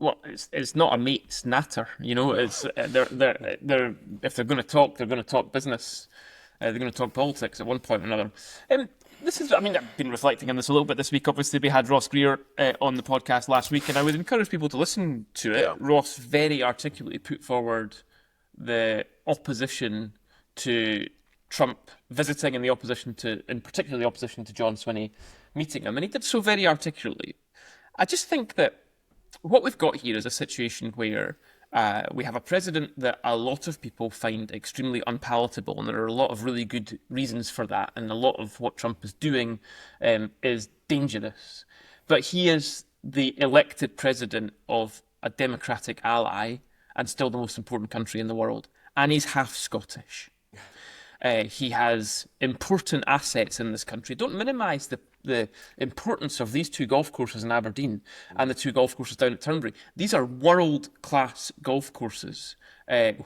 Well, it's not a mate's natter, you know. It's they're if they're going to talk, they're going to talk business. They're going to talk politics at one point or another. Um, this is, I mean, I've been reflecting on this a little bit this week. Obviously, we had Ross Greer on the podcast last week, and I would encourage people to listen to it. Yeah. Ross very articulately put forward the opposition to Trump visiting and the opposition to, in particular, the opposition to John Swinney meeting him, and he did so very articulately. I just think that what we've got here is a situation where we have a president that a lot of people find extremely unpalatable, and there are a lot of really good reasons for that, and a lot of what Trump is doing is dangerous. But he is the elected president of a democratic ally and still the most important country in the world, and he's half Scottish. He has important assets in this country. Don't minimise the importance of these two golf courses in Aberdeen and the two golf courses down at Turnberry. These are world-class golf courses,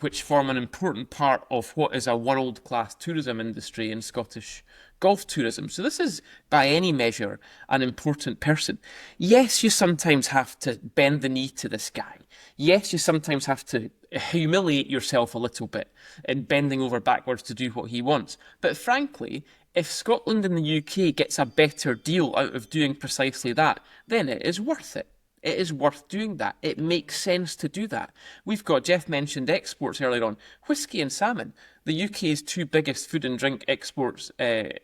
which form an important part of what is a world-class tourism industry in Scottish golf tourism. So this is, by any measure, an important person. Yes, you sometimes have to bend the knee to this guy. Yes, you sometimes have to humiliate yourself a little bit in bending over backwards to do what he wants. But frankly, if Scotland and the UK gets a better deal out of doing precisely that, then it is worth it. It is worth doing that. It makes sense to do that. We've got, Jeff mentioned exports earlier on, whisky and salmon, the UK's two biggest food and drink exports,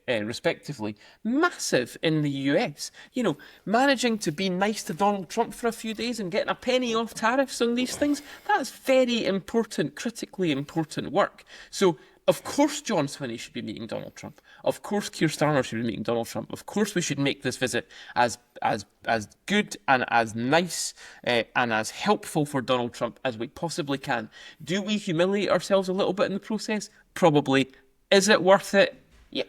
respectively, massive in the US. You know, managing to be nice to Donald Trump for a few days and getting a penny off tariffs on these things, that's very important, critically important work. So, of course John Swinney should be meeting Donald Trump. Of course Keir Starmer should be meeting Donald Trump. Of course we should make this visit as good and as nice and as helpful for Donald Trump as we possibly can. Do we humiliate ourselves a little bit in the process? Probably. Is it worth it? Yes.